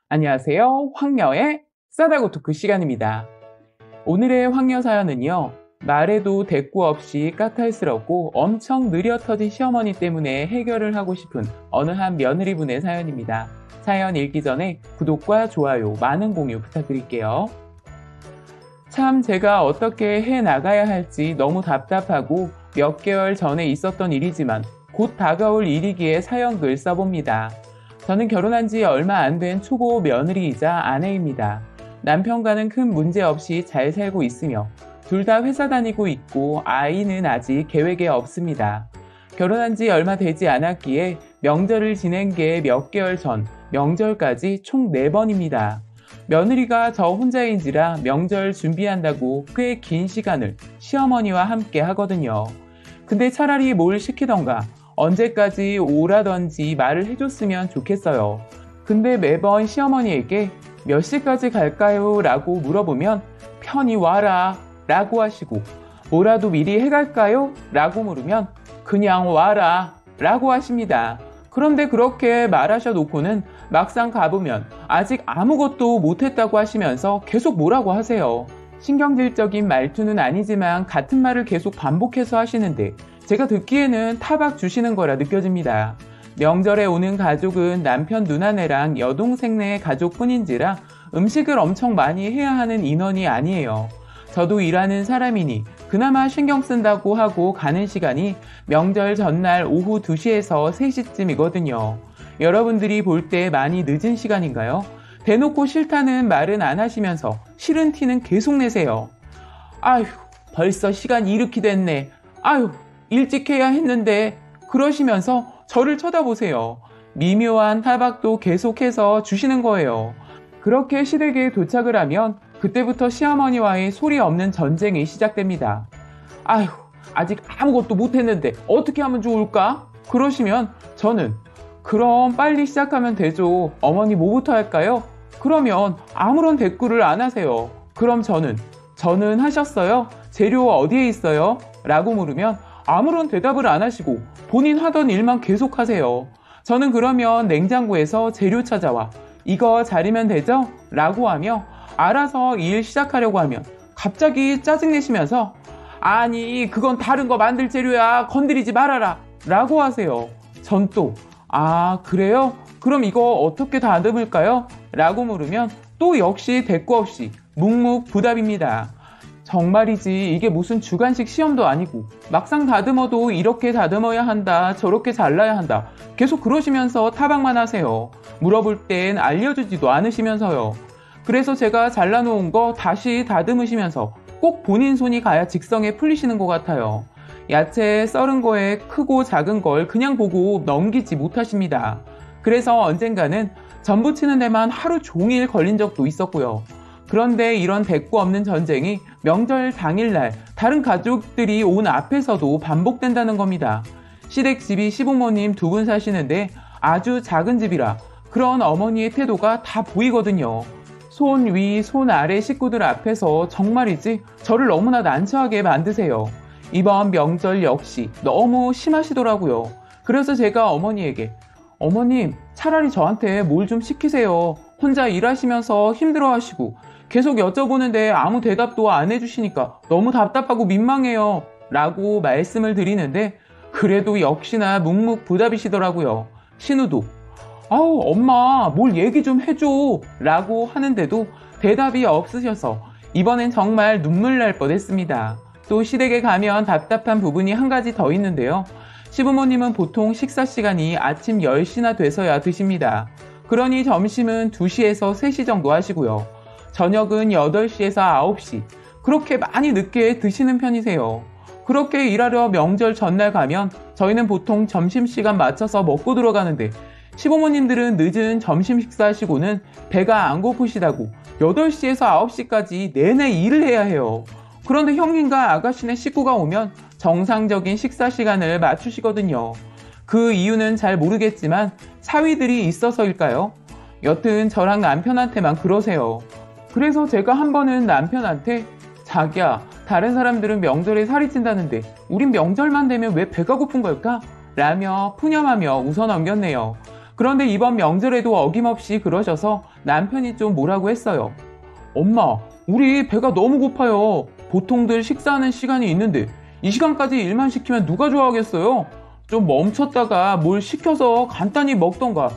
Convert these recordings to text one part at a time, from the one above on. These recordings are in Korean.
안녕하세요. 황녀의 싸다고 토크 시간입니다. 오늘의 황녀 사연은요. 말해도 대꾸 없이 까탈스럽고 엄청 느려 터진 시어머니 때문에 해결을 하고 싶은 어느 한 며느리분의 사연입니다. 사연 읽기 전에 구독과 좋아요, 많은 공유 부탁드릴게요. 참 제가 어떻게 해나가야 할지 너무 답답하고 몇 개월 전에 있었던 일이지만 곧 다가올 일이기에 사연글 써봅니다. 저는 결혼한 지 얼마 안 된 초보 며느리이자 아내입니다. 남편과는 큰 문제 없이 잘 살고 있으며 둘 다 회사 다니고 있고 아이는 아직 계획에 없습니다. 결혼한 지 얼마 되지 않았기에 명절을 지낸 게 몇 개월 전, 명절까지 총 4번입니다. 며느리가 저 혼자인지라 명절 준비한다고 꽤 긴 시간을 시어머니와 함께 하거든요. 근데 차라리 뭘 시키던가 언제까지 오라던지 말을 해줬으면 좋겠어요. 근데 매번 시어머니에게 몇 시까지 갈까요? 라고 물어보면 편히 와라 라고 하시고 뭐라도 미리 해갈까요? 라고 물으면 그냥 와라 라고 하십니다. 그런데 그렇게 말하셔 놓고는 막상 가보면 아직 아무것도 못했다고 하시면서 계속 뭐라고 하세요. 신경질적인 말투는 아니지만 같은 말을 계속 반복해서 하시는데 제가 듣기에는 타박 주시는 거라 느껴집니다. 명절에 오는 가족은 남편 누나네랑 여동생네 가족뿐인지라 음식을 엄청 많이 해야 하는 인원이 아니에요. 저도 일하는 사람이니 그나마 신경 쓴다고 하고 가는 시간이 명절 전날 오후 2시에서 3시쯤이거든요. 여러분들이 볼 때 많이 늦은 시간인가요? 대놓고 싫다는 말은 안 하시면서 싫은 티는 계속 내세요. 아휴, 벌써 시간이 이렇게 됐네. 아휴, 일찍 해야 했는데 그러시면서 저를 쳐다보세요. 미묘한 타박도 계속해서 주시는 거예요. 그렇게 시댁에 도착을 하면 그때부터 시어머니와의 소리 없는 전쟁이 시작됩니다. 아휴, 아직 아무것도 못했는데 어떻게 하면 좋을까? 그러시면 저는 그럼 빨리 시작하면 되죠. 어머니 뭐부터 할까요? 그러면 아무런 대꾸를 안 하세요. 그럼 저는 하셨어요? 재료 어디에 있어요? 라고 물으면 아무런 대답을 안 하시고 본인 하던 일만 계속 하세요. 저는 그러면 냉장고에서 재료 찾아와 이거 자르면 되죠? 라고 하며 알아서 일 시작하려고 하면 갑자기 짜증내시면서 아니 그건 다른 거 만들 재료야 건드리지 말아라 라고 하세요. 전 또 아 그래요? 그럼 이거 어떻게 다듬을까요? 라고 물으면 또 역시 대꾸 없이 묵묵부답입니다. 정말이지 이게 무슨 주간식 시험도 아니고 막상 다듬어도 이렇게 다듬어야 한다 저렇게 잘라야 한다 계속 그러시면서 타박만 하세요. 물어볼 땐 알려주지도 않으시면서요. 그래서 제가 잘라놓은 거 다시 다듬으시면서 꼭 본인 손이 가야 직성에 풀리시는 것 같아요. 야채 썰은 거에 크고 작은 걸 그냥 보고 넘기지 못하십니다. 그래서 언젠가는 전 부치는 데만 하루 종일 걸린 적도 있었고요. 그런데 이런 대꾸 없는 전쟁이 명절 당일날 다른 가족들이 온 앞에서도 반복된다는 겁니다. 시댁 집이 시부모님 2분 사시는데 아주 작은 집이라 그런 어머니의 태도가 다 보이거든요. 손 위, 손 아래 식구들 앞에서 정말이지 저를 너무나 난처하게 만드세요. 이번 명절 역시 너무 심하시더라고요. 그래서 제가 어머니에게 어머님 차라리 저한테 뭘 좀 시키세요. 혼자 일하시면서 힘들어하시고 계속 여쭤보는데 아무 대답도 안 해주시니까 너무 답답하고 민망해요. 라고 말씀을 드리는데 그래도 역시나 묵묵부답이시더라고요. 신우도 아우 엄마 뭘 얘기 좀 해줘 라고 하는데도 대답이 없으셔서 이번엔 정말 눈물 날 뻔했습니다. 또 시댁에 가면 답답한 부분이 한 가지 더 있는데요. 시부모님은 보통 식사 시간이 아침 10시나 돼서야 드십니다. 그러니 점심은 2시에서 3시 정도 하시고요. 저녁은 8시에서 9시 그렇게 많이 늦게 드시는 편이세요. 그렇게 일하러 명절 전날 가면 저희는 보통 점심시간 맞춰서 먹고 들어가는데 시부모님들은 늦은 점심 식사하시고는 배가 안 고프시다고 8시에서 9시까지 내내 일을 해야 해요. 그런데 형님과 아가씨네 식구가 오면 정상적인 식사 시간을 맞추시거든요. 그 이유는 잘 모르겠지만 사위들이 있어서일까요? 여튼 저랑 남편한테만 그러세요. 그래서 제가 한 번은 남편한테 자기야 다른 사람들은 명절에 살이 찐다는데 우린 명절만 되면 왜 배가 고픈 걸까? 라며 푸념하며 웃어 넘겼네요. 그런데 이번 명절에도 어김없이 그러셔서 남편이 좀 뭐라고 했어요. 엄마, 우리 배가 너무 고파요. 보통들 식사하는 시간이 있는데 이 시간까지 일만 시키면 누가 좋아하겠어요? 좀 멈췄다가 뭘 시켜서 간단히 먹던가,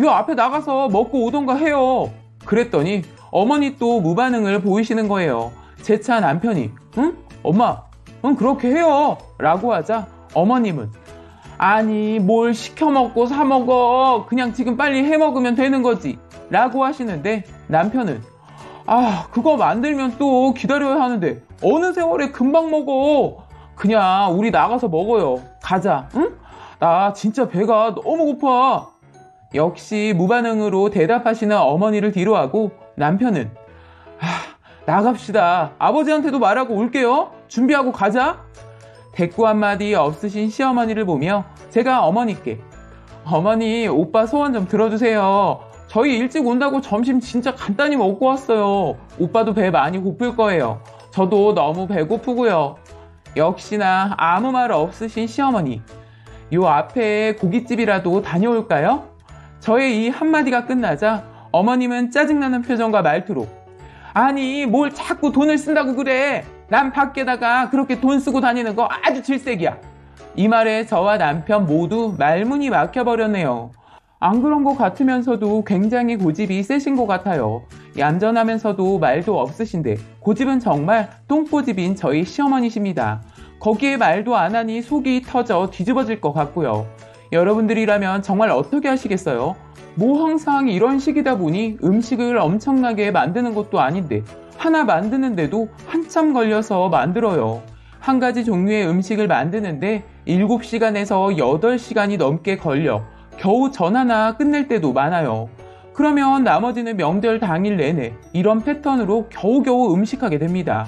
요 앞에 나가서 먹고 오던가 해요. 그랬더니 어머니 또 무반응을 보이시는 거예요. 재차 남편이 응? 엄마, 응 그렇게 해요 라고 하자 어머님은 아니 뭘 시켜 먹고 사 먹어. 그냥 지금 빨리 해 먹으면 되는 거지 라고 하시는데 남편은 그거 만들면 또 기다려야 하는데 어느 세월에 금방 먹어. 그냥 우리 나가서 먹어요. 가자. 응? 나 진짜 배가 너무 고파. 역시 무반응으로 대답하시는 어머니를 뒤로하고 남편은 나갑시다. 아버지한테도 말하고 올게요. 준비하고 가자. 대꾸 한마디 없으신 시어머니를 보며 제가 어머니께 어머니 오빠 소원 좀 들어주세요. 저희 일찍 온다고 점심 진짜 간단히 먹고 왔어요. 오빠도 배 많이 고플 거예요. 저도 너무 배고프고요. 역시나 아무 말 없으신 시어머니. 요 앞에 고깃집이라도 다녀올까요? 저의 이 한마디가 끝나자 어머님은 짜증나는 표정과 말투로 아니 뭘 자꾸 돈을 쓴다고 그래. 난 밖에다가 그렇게 돈 쓰고 다니는 거 아주 질색이야. 이 말에 저와 남편 모두 말문이 막혀버렸네요. 안 그런 것 같으면서도 굉장히 고집이 세신 것 같아요. 얌전하면서도 말도 없으신데 고집은 정말 똥꼬집인 저희 시어머니십니다. 거기에 말도 안 하니 속이 터져 뒤집어질 것 같고요. 여러분들이라면 정말 어떻게 하시겠어요? 뭐 항상 이런 식이다 보니 음식을 엄청나게 만드는 것도 아닌데 하나 만드는데도 한참 걸려서 만들어요. 한 가지 종류의 음식을 만드는데 7시간에서 8시간이 넘게 걸려 겨우 전 하나 끝낼 때도 많아요. 그러면 나머지는 명절 당일 내내 이런 패턴으로 겨우겨우 음식하게 됩니다.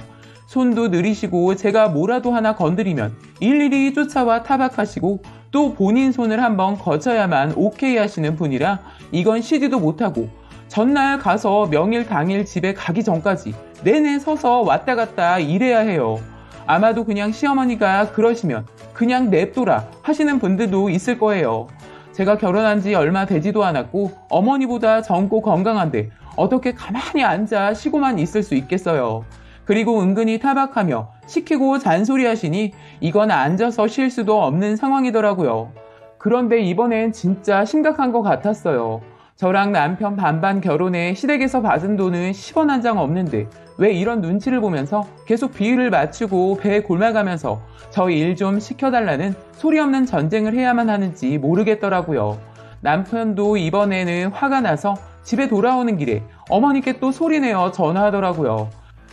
손도 느리시고 제가 뭐라도 하나 건드리면 일일이 쫓아와 타박하시고 또 본인 손을 한번 거쳐야만 오케이 하시는 분이라 이건 쉬지도 못하고 전날 가서 명일 당일 집에 가기 전까지 내내 서서 왔다 갔다 일해야 해요. 아마도 그냥 시어머니가 그러시면 그냥 냅둬라 하시는 분들도 있을 거예요. 제가 결혼한 지 얼마 되지도 않았고 어머니보다 젊고 건강한데 어떻게 가만히 앉아 쉬고만 있을 수 있겠어요. 그리고 은근히 타박하며 시키고 잔소리하시니 이건 앉아서 쉴 수도 없는 상황이더라고요. 그런데 이번엔 진짜 심각한 것 같았어요. 저랑 남편 반반 결혼에 시댁에서 받은 돈은 10원 한 장 없는데 왜 이런 눈치를 보면서 계속 비위를 맞추고 배에 골마가면서 저 일 좀 시켜달라는 소리 없는 전쟁을 해야만 하는지 모르겠더라고요. 남편도 이번에는 화가 나서 집에 돌아오는 길에 어머니께 또 소리내어 전화하더라고요.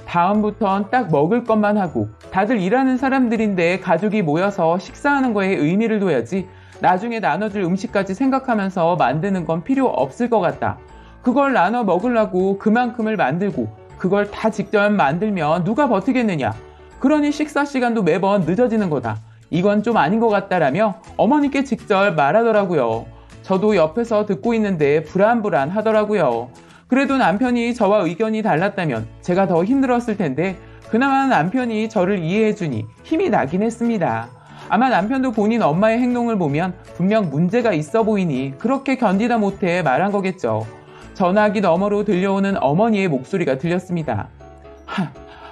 다음부턴 딱 먹을 것만 하고 다들 일하는 사람들인데 가족이 모여서 식사하는 거에 의미를 둬야지 나중에 나눠줄 음식까지 생각하면서 만드는 건 필요 없을 것 같다. 그걸 나눠 먹으려고 그만큼을 만들고 그걸 다 직접 만들면 누가 버티겠느냐. 그러니 식사 시간도 매번 늦어지는 거다. 이건 좀 아닌 것 같다라며 어머니께 직접 말하더라고요. 저도 옆에서 듣고 있는데 불안불안 하더라고요. 그래도 남편이 저와 의견이 달랐다면 제가 더 힘들었을 텐데 그나마 남편이 저를 이해해주니 힘이 나긴 했습니다. 아마 남편도 본인 엄마의 행동을 보면 분명 문제가 있어 보이니 그렇게 견디다 못해 말한 거겠죠. 전화기 너머로 들려오는 어머니의 목소리가 들렸습니다.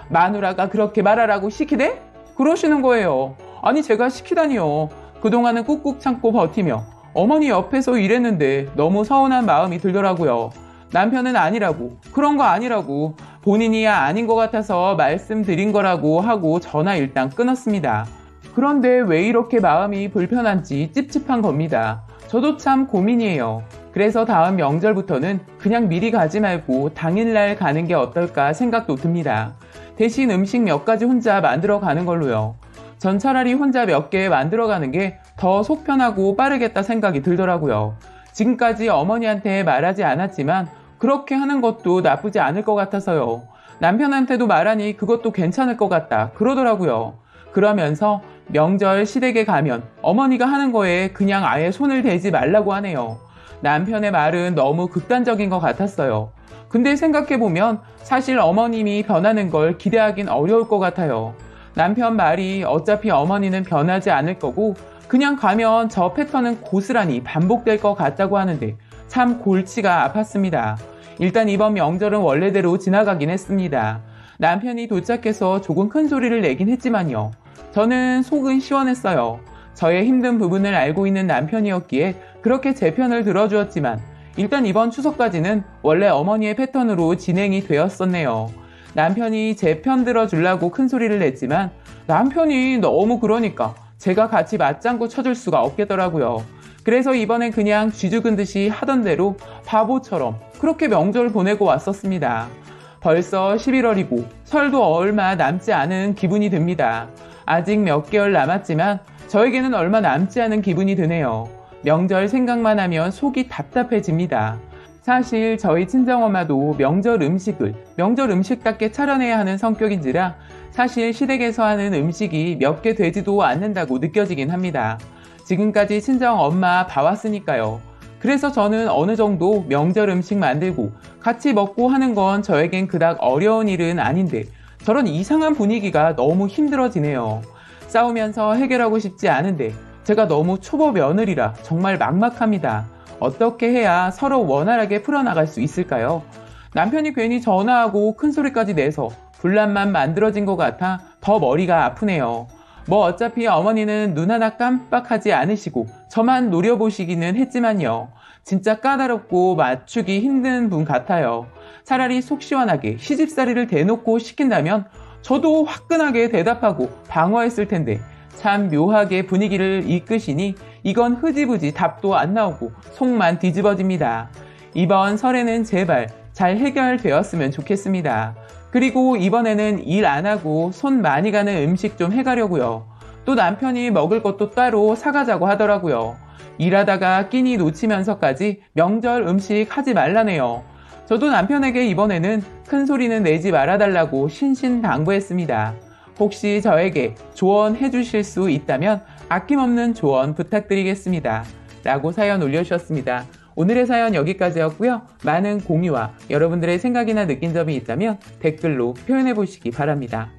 마누라가 그렇게 말하라고 시키대? 그러시는 거예요. 아니 제가 시키다니요. 그동안은 꾹꾹 참고 버티며 어머니 옆에서 일했는데 너무 서운한 마음이 들더라고요. 남편은 아니라고, 그런 거 아니라고, 본인이야 아닌 것 같아서 말씀드린 거라고 하고 전화 일단 끊었습니다. 그런데 왜 이렇게 마음이 불편한지 찝찝한 겁니다. 저도 참 고민이에요. 그래서 다음 명절부터는 그냥 미리 가지 말고 당일날 가는 게 어떨까 생각도 듭니다. 대신 음식 몇 가지 혼자 만들어 가는 걸로요. 전 차라리 혼자 몇 개 만들어 가는 게 더 속 편하고 빠르겠다 생각이 들더라고요. 지금까지 어머니한테 말하지 않았지만 그렇게 하는 것도 나쁘지 않을 것 같아서요. 남편한테도 말하니 그것도 괜찮을 것 같다 그러더라고요. 그러면서 명절 시댁에 가면 어머니가 하는 거에 그냥 아예 손을 대지 말라고 하네요. 남편의 말은 너무 극단적인 것 같았어요. 근데 생각해보면 사실 어머님이 변하는 걸 기대하긴 어려울 것 같아요. 남편 말이 어차피 어머니는 변하지 않을 거고 그냥 가면 저 패턴은 고스란히 반복될 것 같다고 하는데 참 골치가 아팠습니다. 일단 이번 명절은 원래대로 지나가긴 했습니다. 남편이 도착해서 조금 큰 소리를 내긴 했지만요. 저는 속은 시원했어요. 저의 힘든 부분을 알고 있는 남편이었기에 그렇게 제 편을 들어주었지만 일단 이번 추석까지는 원래 어머니의 패턴으로 진행이 되었었네요. 남편이 제 편 들어주려고 큰 소리를 냈지만 남편이 너무 그러니까 제가 같이 맞장구 쳐줄 수가 없겠더라고요. 그래서 이번엔 그냥 쥐죽은 듯이 하던 대로 바보처럼 그렇게 명절 보내고 왔었습니다. 벌써 11월이고 설도 얼마 남지 않은 기분이 듭니다. 아직 몇 개월 남았지만 저에게는 얼마 남지 않은 기분이 드네요. 명절 생각만 하면 속이 답답해집니다. 사실 저희 친정엄마도 명절 음식을 명절 음식답게 차려내야 하는 성격인지라 사실 시댁에서 하는 음식이 몇 개 되지도 않는다고 느껴지긴 합니다. 지금까지 친정엄마 봐왔으니까요. 그래서 저는 어느 정도 명절 음식 만들고 같이 먹고 하는 건 저에겐 그닥 어려운 일은 아닌데 저런 이상한 분위기가 너무 힘들어지네요. 싸우면서 해결하고 싶지 않은데 제가 너무 초보 며느리라 정말 막막합니다. 어떻게 해야 서로 원활하게 풀어나갈 수 있을까요? 남편이 괜히 전화하고 큰 소리까지 내서 분란만 만들어진 것 같아 더 머리가 아프네요. 뭐 어차피 어머니는 눈 하나 깜빡하지 않으시고 저만 노려보시기는 했지만요. 진짜 까다롭고 맞추기 힘든 분 같아요. 차라리 속 시원하게 시집살이를 대놓고 시킨다면 저도 화끈하게 대답하고 방어했을 텐데 참 묘하게 분위기를 이끄시니 이건 흐지부지 답도 안 나오고 속만 뒤집어집니다. 이번 설에는 제발 잘 해결되었으면 좋겠습니다. 그리고 이번에는 일 안 하고 손 많이 가는 음식 좀 해가려고요. 또 남편이 먹을 것도 따로 사가자고 하더라고요. 일하다가 끼니 놓치면서까지 명절 음식 하지 말라네요. 저도 남편에게 이번에는 큰 소리는 내지 말아달라고 신신당부했습니다. 혹시 저에게 조언해 주실 수 있다면 아낌없는 조언 부탁드리겠습니다. 라고 사연 올려주셨습니다. 오늘의 사연 여기까지였고요. 많은 공유와 여러분들의 생각이나 느낀 점이 있다면 댓글로 표현해 보시기 바랍니다.